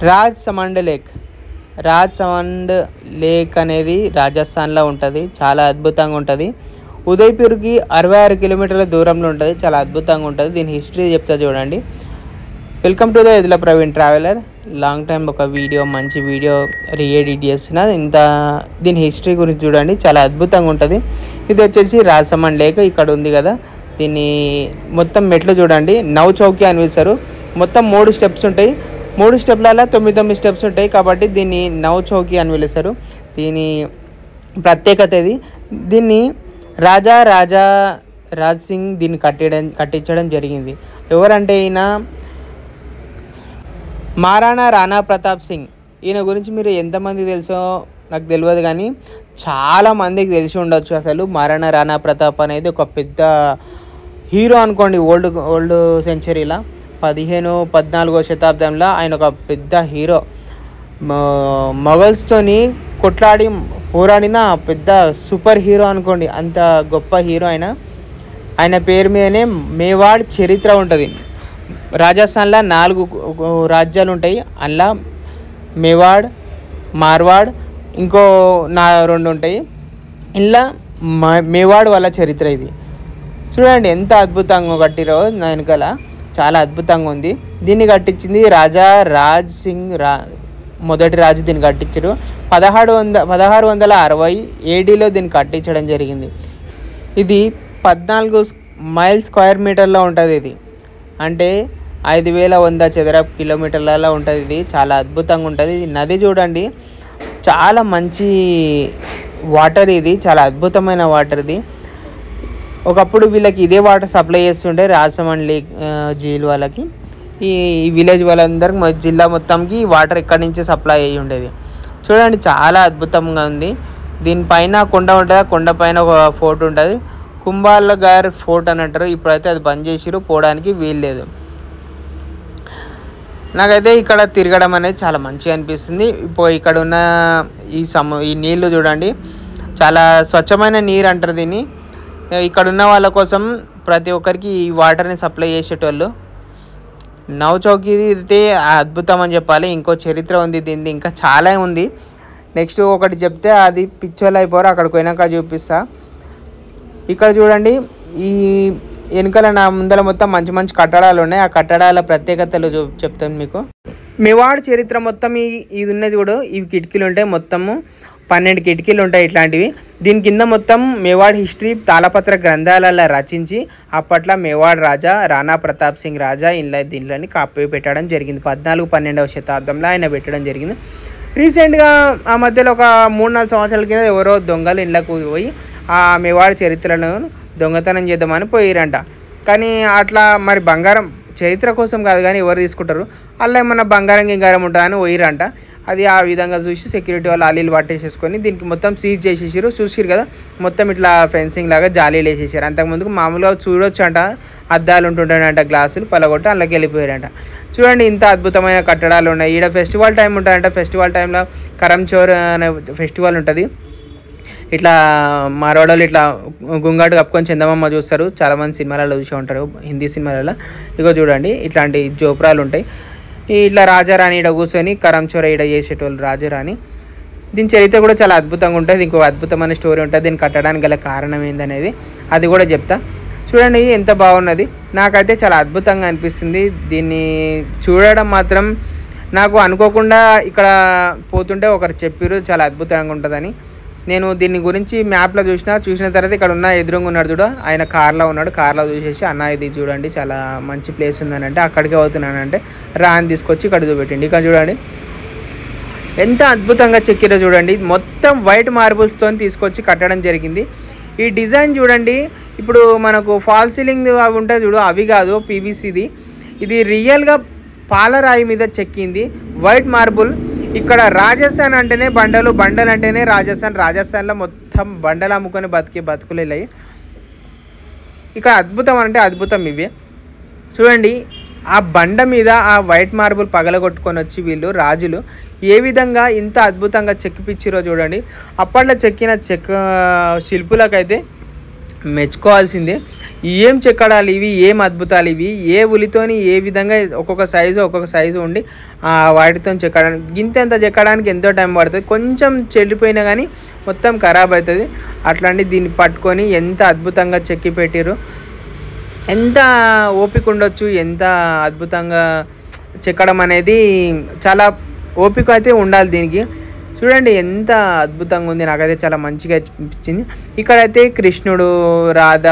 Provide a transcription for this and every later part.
రాజ్సమండ్ lake. రాజ్సమండ్ lake అనేది రాజస్థాన్లో ఉంటుంది. చాలా అద్భుతంగా ఉంటుంది. ఉదయ్పూర్కి 66 కిలోమీటర్ల దూరంలో ఉంటుంది. చాలా అద్భుతంగా ఉంటుంది. దీని హిస్టరీ చెప్తా చూడండి. వెల్కమ్ టు ద ఎద్దుల ప్రవీణ్ ట్రావెలర్. లాంగ్ టైం ఒక వీడియో, మంచి వీడియో రీఎడిట్ చేసిన దీని హిస్టరీ గురించి చూడండి. చాలా అద్భుతంగా ఉంటుంది. ఇది వచ్చేసి రాజ్సమండ్ లేక్ ఇక్కడ ఉంది కదా. దీన్ని మొత్తం మెట్లు చూడండి. నవ్ చౌకీ అని పిలుస్తారు. మొత్తం 3 స్టెప్స్ ఉంటాయి. 3 స్టెప్లలో 9 స్టెప్స్ ఉంటాయి కాబట్టి దీన్ని నవ్ చౌకీ అని పిలుస్తారు. దీని ప్రత్యేకత ఇది. దీన్ని రాజ్ సింగ్ దీన్ని కట్టించడం జరిగింది. ఎవరంటే ఈయన మహారాణా రాణా ప్రతాప్ సింగ్. ఈయన గురించి మీరు ఎంతమంది తెలుసో నాకు తెలియదు కానీ చాలామందికి తెలిసి ఉండొచ్చు. అసలు మహారాణా రాణా ప్రతాప్ అనేది ఒక పెద్ద హీరో అనుకోండి. ఓల్డ్ సెంచరీలా 15-14వ శతాబ్దంలో ఆయన ఒక పెద్ద హీరో. మొఘల్స్తోని కొట్లాడి పోరాడిన పెద్ద సూపర్ హీరో అనుకోండి. అంత గొప్ప హీరో ఆయన పేరు మీదనే మేవాడ్ చరిత్ర ఉంటుంది. రాజస్థాన్లో 4 రాజ్యాలు ఉంటాయి. అందులో మేవాడ్, మార్వాడ్, ఇంకో 2 ఉంటాయి. ఇలా మేవాడ్ వాళ్ళ చరిత్ర ఇది. చూడండి ఎంత అద్భుతంగా కట్టిరో వెనకాల. చాలా అద్భుతంగా ఉంది. దీన్ని కట్టించింది రాజ్ సింగ్ మొదటి రాజు. దీన్ని కట్టించారు 1660 ADలో దీన్ని కట్టించడం జరిగింది. ఇది 14 మైల్ స్క్వేర్ మీటర్లో ఉంటుంది. ఇది అంటే 5100 చదరపు కిలోమీటర్లలో ఉంటుంది. ఇది చాలా అద్భుతంగా ఉంటుంది. ఈ నది చూడండి, చాలా మంచి వాటర్. ఇది చాలా అద్భుతమైన వాటర్. ఇది ఒకప్పుడు వీళ్ళకి ఇదే వాటర్ సప్లై చేస్తుండే రాజ్సమండ్ లేక్ ఝీల్ వాళ్ళకి. ఈ విలేజ్ వాళ్ళందరికి జిల్లా మొత్తంకి వాటర్ ఇక్కడి నుంచే సప్లై అయ్యి ఉండేది. చూడండి చాలా అద్భుతంగా ఉంది. దీనిపైన కొండ ఉంటుంది. కొండ పైన ఒక ఫోర్ట్ ఉంటుంది. కుంభాల్ఘర్ ఫోర్ట్ అని అంటారు. ఇప్పుడైతే అది బంద్ చేసిరు, పోవడానికి వీల్లేదు. నాకైతే ఇక్కడ తిరగడం అనేది చాలా మంచిగా అనిపిస్తుంది. ఇప్పుడు ఇక్కడ ఉన్న ఈ నీళ్ళు చూడండి, చాలా స్వచ్ఛమైన నీరు అంటారు దీన్ని. ఇక్కడ ఉన్న వాళ్ళ కోసం ప్రతి ఒక్కరికి ఈ వాటర్ని సప్లై చేసేటోళ్ళు. నవ్ చౌకీ అయితే అద్భుతం అని చెప్పాలి. ఇంకో చరిత్ర ఉంది దీన్ని, ఇంకా చాలా ఉంది. నెక్స్ట్ ఒకటి చెప్తే అది పిక్చర్లు అయిపోరు, అక్కడికి పోయినాక చూపిస్తా. ఇక్కడ చూడండి, ఈ వెనుకల నా ముందర మొత్తం మంచి మంచి కట్టడాలు ఉన్నాయి. ఆ కట్టడాల ప్రత్యేకతలు చెప్తాను మీకు. మేవాడ్ చరిత్ర మొత్తం ఇది ఉన్నది కూడా. ఇవి కిటికీలు ఉంటాయి. మొత్తము 12 కిటికీలు ఉంటాయి ఇట్లాంటివి. దీని కింద మొత్తం మేవాడ్ హిస్టరీ తాళపత్ర గ్రంథాలలో రచించి అప్పట్లో మేవాడ్ రాజా రాణా ప్రతాప్ సింగ్ రాజా దీనిలోని కాపీ పెట్టడం జరిగింది. 14-12వ శతాబ్దంలో ఆయన పెట్టడం జరిగింది. రీసెంట్గా ఆ మధ్యలో ఒక 3-4 సంవత్సరాల కింద ఎవరో దొంగలు ఇళ్ళకు పోయి ఆ మేవాడ్ చరిత్రను దొంగతనం చేద్దామని పోయిరంట. కానీ అట్లా మరి బంగారం చరిత్ర కోసం కాదు కానీ ఎవరు తీసుకుంటారు, అలా ఏమన్నా బంగారం గింగారం ఉంటుందని పోయిరంట. అది ఆ విధంగా చూసి సెక్యూరిటీ వాళ్ళు అల్లీలు పట్టేసేసుకొని దీనికి మొత్తం సీజ్ చేసేసారు. చూసిరు కదా, మొత్తం ఇట్లా ఫెన్సింగ్ లాగా జాలీలు వేసేసారు. అంతకుముందుకు మామూలుగా చూడొచ్చు అంట, అద్దాలు ఉంటుంటాయంట, గ్లాసులు పలగొట్టి అందులోకి వెళ్ళిపోయారంట. చూడండి ఇంత అద్భుతమైన కట్టడాలు ఉన్నాయి. ఈడ ఫెస్టివల్ టైం ఉంటుందంట. ఫెస్టివల్ టైంలో కరంచోర్ అనే ఫెస్టివల్ ఉంటుంది. ఇట్లా మారోడలు ఇట్లా గుంగాటు కప్పుకొని చందమామ చూస్తారు. చాలామంది సినిమాలలో చూసి ఉంటారు, హిందీ సినిమాలలో. ఇగో చూడండి ఇట్లాంటి జోపురాలు ఉంటాయి. ఇట్లా రాజారాణి ఈడ కూర్చొని కరంచోర ఈడ చేసేటోళ్ళు రాజారాణి. దీని చరిత్ర కూడా చాలా అద్భుతంగా ఉంటుంది. ఇంకో అద్భుతమైన స్టోరీ ఉంటుంది. దీన్ని కట్టడానికి గల కారణం ఏందనేది అది కూడా చెప్తా. చూడండి ఎంత బాగున్నది. నాకైతే చాలా అద్భుతంగా అనిపిస్తుంది. దీన్ని చూడడం మాత్రం నాకు అనుకోకుండా ఇక్కడ పోతుంటే ఒకరు చెప్పారు చాలా అద్భుతంగా ఉంటుందని. నేను దీని గురించి మ్యాప్లో చూసిన తర్వాత ఇక్కడ ఉన్న ఎదురుగా ఉన్నాడు చూడ, ఆయన కార్లో ఉన్నాడు. కార్లో చూసేసి అన్న ఇది చూడండి చాలా మంచి ప్లేస్ ఉందని అంటే అక్కడికే అవుతున్నానంటే రా అని తీసుకొచ్చి ఇక్కడ చూపెట్టండి. ఇక్కడ చూడండి ఎంత అద్భుతంగా చెక్కిరో చూడండి. మొత్తం వైట్ మార్బుల్స్తో తీసుకొచ్చి కట్టడం జరిగింది. ఈ డిజైన్ చూడండి. ఇప్పుడు మనకు ఫాల్ సీలింగ్ అవి ఉంటాయి చూడు, అవి కాదు, పీవీసీది. ఇది రియల్గా పాలరాయి మీద చెక్కింది, వైట్ మార్బుల్. ఇక్కడ రాజస్థాన్ అంటేనే బండలు, బండలు అంటేనే రాజస్థాన్లో మొత్తం బండలు అమ్ముకొని బతుకులు వెళ్ళాయి. ఇక్కడ అద్భుతం అంటే అద్భుతం ఇవి. చూడండి ఆ బండ మీద ఆ వైట్ మార్బుల్ పగలగొట్టుకొని వచ్చి వీళ్ళు రాజులు ఏ విధంగా ఇంత అద్భుతంగా చెక్కిపిచ్చిరో చూడండి. అప్పట్లో చెక్కిన శిల్పులకైతే మెచ్చుకోవాల్సిందే. ఏం చెక్కడాలు ఇవి, ఏం అద్భుతాలు ఇవి. ఏ ఉలితోని ఏ విధంగా ఒక్కొక్క సైజు ఉండి వాటితో చెక్కడానికి గింతెంత చెక్కడానికి ఎంతో టైం పడుతుంది. కొంచెం చెల్లిపోయినా కానీ మొత్తం ఖరాబ్ అవుతుంది. అట్లాంటి దీన్ని పట్టుకొని ఎంత అద్భుతంగా చెక్కి పెట్టిరు. ఎంత ఓపిక ఉండొచ్చు, ఎంత అద్భుతంగా చెక్కడం అనేది చాలా ఓపిక అయితే ఉండాలి దీనికి. చూడండి ఎంత అద్భుతంగా ఉంది. నాకైతే చాలా మంచిగా అనిపించింది. ఇక్కడైతే కృష్ణుడు, రాధ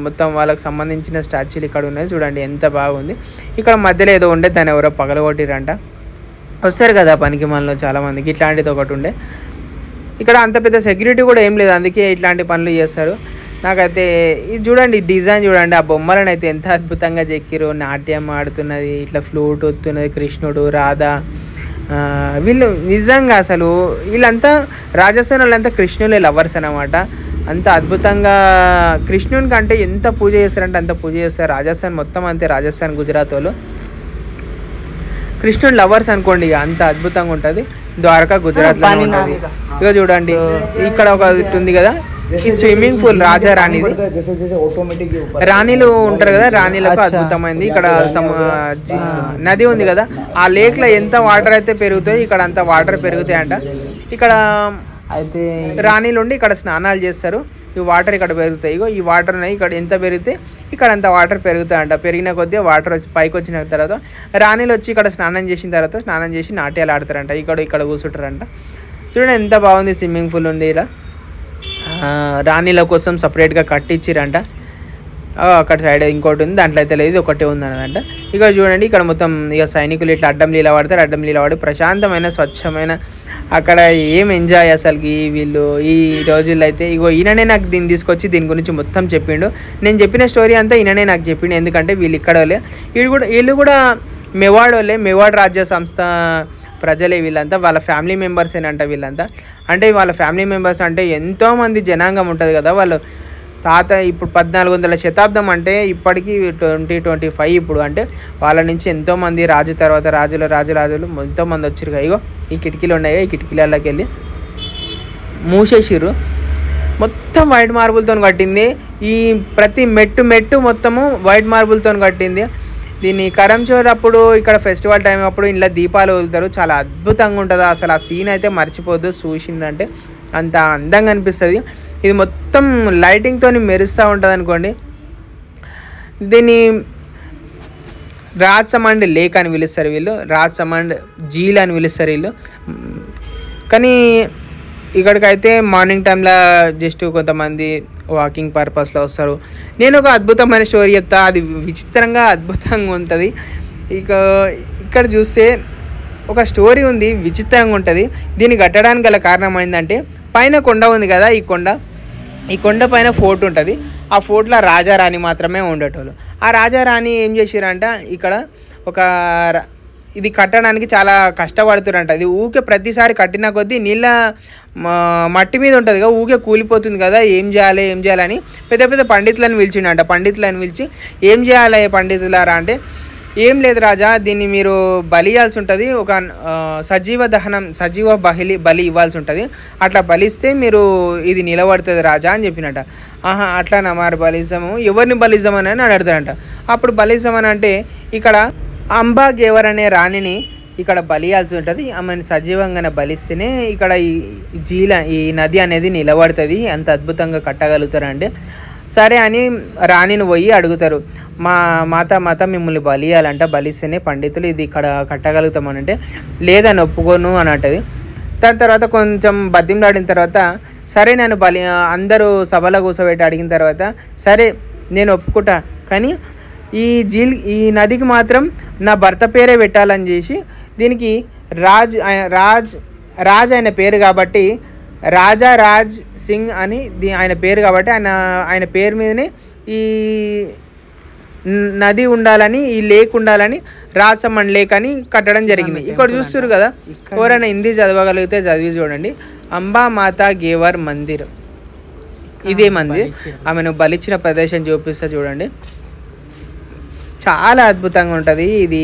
మొత్తం వాళ్ళకి సంబంధించిన స్టాచ్యూలు ఇక్కడ ఉన్నాయి. చూడండి ఎంత బాగుంది. ఇక్కడ మధ్యలో ఏదో ఉండే దాన్ని ఎవరో పగలగొట్టిరంట. వస్తారు కదా పనికి మనలో చాలామందికి, ఇట్లాంటిది ఒకటి ఉండే. ఇక్కడ అంత పెద్ద సెక్యూరిటీ కూడా ఏం లేదు, అందుకే ఇట్లాంటి పనులు చేస్తారు. నాకైతే ఇది చూడండి, డిజైన్ చూడండి, ఆ బొమ్మలను అయితే ఎంత అద్భుతంగా చెక్కిరు. నాట్యం ఆడుతున్నది, ఇట్లా ఫ్లూట్ వస్తున్నది, కృష్ణుడు, రాధ. వీళ్ళు నిజంగా అసలు వీళ్ళంతా రాజస్థాన్ వాళ్ళంతా కృష్ణులే లవర్స్ అన్నమాట. అంత అద్భుతంగా కృష్ణునికి అంటే ఎంత పూజ చేస్తారంటే అంత పూజ చేస్తారు. రాజస్థాన్ మొత్తం అంతే, రాజస్థాన్ గుజరాత్ వాళ్ళు కృష్ణుడు లవర్స్ అనుకోండి. ఇక అంత అద్భుతంగా ఉంటుంది. ద్వారకా గుజరాత్లో ఉంటుంది. ఇక చూడండి ఇక్కడ ఒక ఉంది కదా, ఈ స్విమ్మింగ్ పూల్ రాజా రాణిది. రాణిలు ఉంటారు కదా, రాణిలకు అద్భుతమైంది. ఇక్కడ నది ఉంది కదా, ఆ లేక్ లో ఎంత వాటర్ అయితే పెరుగుతాయి, ఇక్కడ అంత వాటర్ పెరుగుతాయి అంట. ఇక్కడ అయితే రాణిలు ఉండి ఇక్కడ స్నానాలు చేస్తారు. ఈ వాటర్ ఇక్కడ పెరుగుతాయి. ఇగో ఈ వాటర్ ఉన్నాయి, ఇక్కడ ఎంత పెరిగితే ఇక్కడ అంత వాటర్ పెరుగుతాయంట. పెరిగిన కొద్దీ వాటర్ వచ్చి పైకి వచ్చిన తర్వాత రాణిలు వచ్చి ఇక్కడ స్నానం చేసిన తర్వాత స్నానం చేసి నాట్యాలు ఆడతారంట. ఇక్కడ కూర్చుంటారంట. చూడండి ఎంత బాగుంది. స్విమ్మింగ్ పూల్ ఉంది. ఇలా రాణిల కోసం సపరేట్గా కట్టించిరంట. అక్కడ సైడ్ ఇంకోటి ఉంది, దాంట్లో అయితే లేదు, ఒకటే ఉంది అన్నదంట. ఇక్కడ చూడండి, ఇక్కడ మొత్తం ఇక సైనికులు ఇట్లా అడ్డం లీల పడతారు. అడ్డం లీల పడి ప్రశాంతమైన స్వచ్ఛమైన అక్కడ ఏం ఎంజాయ్ అసలుకి వీళ్ళు ఈ రోజుల్లో అయితే. ఇగో ఈయననే నాకు దీన్ని తీసుకొచ్చి దీని గురించి మొత్తం చెప్పిండు. నేను చెప్పిన స్టోరీ అంతా ఈయననే నాకు చెప్పిండు. ఎందుకంటే వీళ్ళు ఇక్కడ వాళ్ళే, వీళ్ళు కూడా మెవాడ్ వాళ్ళే, మెవాడ్ రాజ్య సంస్థ ప్రజలే వీళ్ళంతా. వాళ్ళ ఫ్యామిలీ మెంబర్సేనంట వీళ్ళంతా. అంటే వాళ్ళ ఫ్యామిలీ మెంబర్స్ అంటే ఎంతోమంది జనాంగం ఉంటుంది కదా. వాళ్ళు తాత ఇప్పుడు 1400 శతాబ్దం అంటే ఇప్పటికీ 2025 ఇప్పుడు అంటే వాళ్ళ నుంచి ఎంతోమంది రాజు తర్వాత రాజులు ఎంతోమంది వచ్చారు. ఇగో ఈ కిటికీలు ఉన్నాయి, ఈ కిటికీలకి వెళ్ళి మూసేసిర్రు. మొత్తం వైట్ మార్బుల్తో కట్టింది. ఈ ప్రతి మెట్టు మొత్తము వైట్ మార్బుల్తో కట్టింది. దీన్ని కరంచోర్ అప్పుడు ఇక్కడ ఫెస్టివల్ టైం అప్పుడు ఇలా దీపాలు వదులుతారు. చాలా అద్భుతంగా ఉంటుంది అసలు. ఆ సీన్ అయితే మర్చిపోద్దు. చూసిందంటే అంత అందంగా అనిపిస్తుంది. ఇది మొత్తం లైటింగ్తో మెరుస్తూ ఉంటుంది అనుకోండి. దీన్ని రాజ్సమండ్ లేక్ అని పిలుస్తారు వీళ్ళు, రాజ్సమండ్ జీల్ అని పిలుస్తారు వీళ్ళు. కానీ ఇక్కడికైతే మార్నింగ్ టైంలో జస్ట్ కొంతమంది వాకింగ్ పర్పస్లో వస్తారు. నేను ఒక అద్భుతమైన స్టోరీ చెప్తా, అది విచిత్రంగా అద్భుతంగా ఉంటుంది. ఇక్కడ చూస్తే ఒక స్టోరీ ఉంది, విచిత్రంగా ఉంటుంది. దీన్ని కట్టడానికి గల కారణం ఏంటంటే పైన కొండ ఉంది కదా, ఈ కొండ పైన ఫోర్ట్ ఉంటుంది. ఆ ఫోర్ట్లో రాజారాణి మాత్రమే ఉండేటోళ్ళు. ఆ రాజారాణి ఏం చేసిరంట, ఇక్కడ ఇది కట్టడానికి చాలా కష్టపడుతురంట. ఇది ఊకే ప్రతిసారి కట్టిన కొద్దీ నీళ్ళ మట్టి మీద ఉంటుంది కదా, ఊకే కూలిపోతుంది కదా. ఏం చేయాలని పెద్ద పండితులను పిలిచిండంట. పండితులను పిలిచి ఏం చేయాలి పండితులారా అంటే, ఏం లేదు రాజా, దీన్ని మీరు బలి ఇవ్వాల్సి ఉంటుంది. ఒక సజీవ బలి ఇవ్వాల్సి ఉంటుంది. అట్లా బలిస్తే మీరు ఇది నిలబడుతుంది రాజా అని చెప్పినట్ట. అట్లానా మరి బలిజము, ఎవరిని బలిజమని అని అడుగుతాడంట. అప్పుడు బలిజమని అంటే ఇక్కడ అంబా గేవర్ అనే రాణిని ఇక్కడ బలియాల్సి ఉంటుంది. ఆమెను సజీవంగానే బలిస్తేనే ఇక్కడ ఈ నది అనేది నిలబడుతుంది. అంత అద్భుతంగా కట్టగలుగుతారండి. సరే అని రాణిని పోయి అడుగుతారు, మా మాత మిమ్మల్ని బలియాలంట, బలిస్తేనే పండితులు ఇది ఇక్కడ కట్టగలుగుతామనంటే లేదని ఒప్పుకోను అని అంటది. దాని తర్వాత కొంచెం బతిమలాడిన తర్వాత సరే నేను అందరూ సభలో కూర్చోబెట్టి అడిగిన తర్వాత సరే నేను ఒప్పుకుంటా, కానీ ఈ నదికి మాత్రం నా భర్త పేరే పెట్టాలని చేసి దీనికి రాజ్ ఆయన పేరు కాబట్టి రాజా రాజ్ సింగ్ అని ఆయన పేరు కాబట్టి ఆయన పేరు మీదనే ఈ నది ఉండాలని, ఈ లేక్ ఉండాలని రాజ్సమండ్ లేక్ అని కట్టడం జరిగింది. ఇక్కడ చూస్తారు కదా, ఎవరైనా హిందీ చదవగలిగితే చదివి చూడండి. అంబా మాతా గేవర్ మందిర్, ఇదే మందిర్. ఆమెను బలిచ్చిన ప్రదేశం చూపిస్తా చూడండి. చాలా అద్భుతంగా ఉంటుంది. ఇది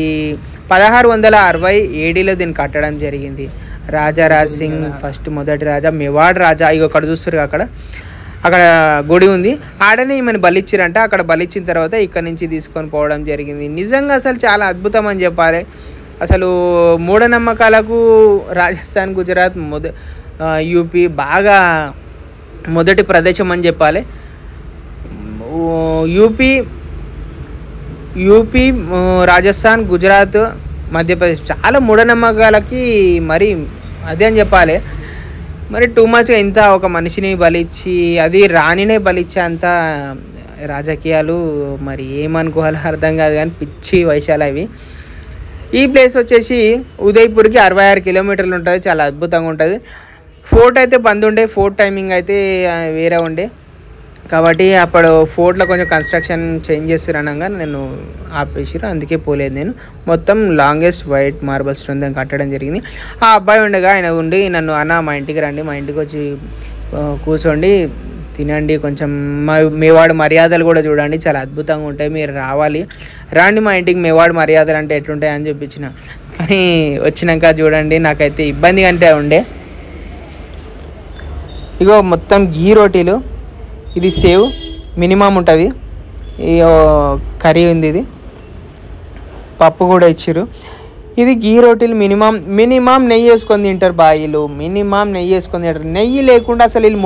1660 ADలో దీన్ని కట్టడం జరిగింది. రాజా రాజ్ సింగ్ ఫస్ట్ మొదటి రాజా, మెవాడ్ రాజా. ఇక అక్కడ చూస్తారు అక్కడ అక్కడ గుడి ఉంది, ఆడనే ఈమెను బలిచ్చిరంట. అక్కడ బలిచ్చిన తర్వాత ఇక్కడ నుంచి తీసుకొని పోవడం జరిగింది. నిజంగా అసలు చాలా అద్భుతం అని చెప్పాలి. అసలు మూఢనమ్మకాలకు రాజస్థాన్, గుజరాత్, యూపీ బాగా మొదటి ప్రదేశం అని చెప్పాలి. యూపీ, రాజస్థాన్, గుజరాత్, మధ్యప్రదేశ్ చాలా మూఢనమ్మకాలకి మరి అదే అని చెప్పాలి. మరి టూ మచ్గా ఇంత ఒక మనిషిని బలిచ్చి, అది రాణినే బలిచ్చే అంత రాజకీయాలు మరి ఏమనుకోవాలో అర్థం కాదు, కానీ పిచ్చి వైశాలు అవి. ఈ ప్లేస్ వచ్చేసి ఉదయ్పూర్కి 66 కిలోమీటర్లు ఉంటుంది. చాలా అద్భుతంగా ఉంటుంది. ఫోర్ట్ అయితే బంద్ ఉండే, ఫోర్ట్ టైమింగ్ అయితే వేరే ఉండే కాబట్టి అప్పుడు ఫోర్ట్లో కొంచెం కన్స్ట్రక్షన్ చేంజ్ చేస్తారు అనగా నేను ఆపేసారు, అందుకే పోలేదు నేను. మొత్తం లాంగెస్ట్ వైట్ మార్బల్ స్టోన్ దాన్ని కట్టడం జరిగింది. ఆ అబ్బాయి ఉండగా ఆయన ఉండి నన్ను, అన్న మా ఇంటికి రండి, మా ఇంటికి వచ్చి కూర్చోండి, తినండి, కొంచెం మేవాడు మర్యాదలు కూడా చూడండి, చాలా అద్భుతంగా ఉంటాయి, మీరు రాండి మా ఇంటికి, మేవాడు మర్యాదలు అంటే ఎట్లుంటాయి అని చెప్పించిన. కానీ వచ్చినాక చూడండి నాకైతే ఇబ్బందిగా అంటే ఉండే. ఇగో మొత్తం ఘీ రోటీలు, ఇది సేవ్ మినిమం ఉంటుంది, ఈ కర్రీ ఉంది, ఇది పప్పు కూడా ఇచ్చారు. ఇది ఘీ రోటీలు మినిమం నెయ్యి వేసుకొని తింటారు బాయిలు, మినిమం నెయ్యి వేసుకొని తింటారు. నెయ్యి లేకుండా అసలు వీళ్ళు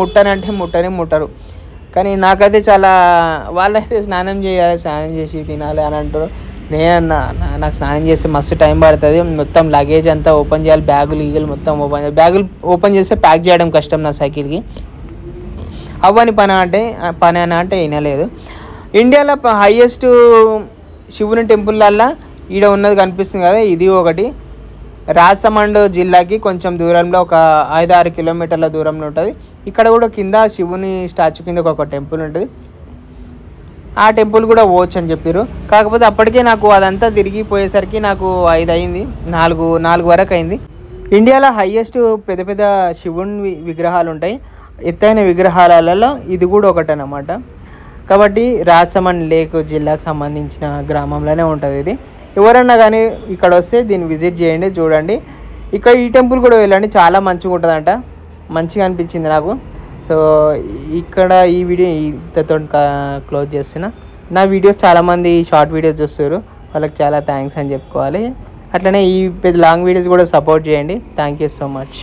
ముట్టరు. కానీ నాకైతే చాలా, వాళ్ళైతే స్నానం చేయాలి, స్నానం చేసి తినాలి అని అంటారు. నాకు స్నానం చేస్తే మస్తు టైం పడుతుంది. మొత్తం లగేజ్ అంతా ఓపెన్ చేయాలి, బ్యాగులు మొత్తం బ్యాగులు ఓపెన్ చేస్తే ప్యాక్ చేయడం కష్టం నా సైకిల్కి. అవ్వని పని అంటే వినలేదు. ఇండియాలో హైయెస్ట్ శివుని టెంపుల్లల్లా ఈడ ఉన్నది కనిపిస్తుంది కదా, ఇది ఒకటి. రాజమండ్ జిల్లాకి కొంచెం దూరంలో ఒక 5-6 కిలోమీటర్ల దూరంలో ఉంటుంది. ఇక్కడ కూడా కింద శివుని స్టాచ్యూ కింద ఒక టెంపుల్ ఉంటుంది. ఆ టెంపుల్ కూడా పోవచ్చు అని చెప్పారు. కాకపోతే అప్పటికే నాకు అదంతా తిరిగిపోయేసరికి నాకు 5 అయింది, 4 వరకు అయింది. ఇండియాలో హైయెస్ట్ పెద్ద శివుని విగ్రహాలు ఉంటాయి. ఎత్తైన విగ్రహాలలో ఇది కూడా ఒకటి అన్నమాట. కాబట్టి రాజమండ్రి లేక్ జిల్లాకు సంబంధించిన గ్రామంలోనే ఉంటుంది ఇది. ఎవరన్నా కానీ ఇక్కడ వస్తే దీన్ని విజిట్ చేయండి, చూడండి. ఇక్కడ ఈ టెంపుల్ కూడా వెళ్ళండి, చాలా మంచిగా ఉంటుందంట, మంచిగా అనిపించింది నాకు. సో ఇక్కడ ఈ వీడియో ఇంతతో క్లోజ్ చేస్తున్నా. నా వీడియోస్ చాలామంది షార్ట్ వీడియోస్ చూస్తారు, వాళ్ళకి చాలా థ్యాంక్స్ అని చెప్పుకోవాలి. అట్లనే ఈ పెద్ద లాంగ్ వీడియోస్ కూడా సపోర్ట్ చేయండి. Thank you so much.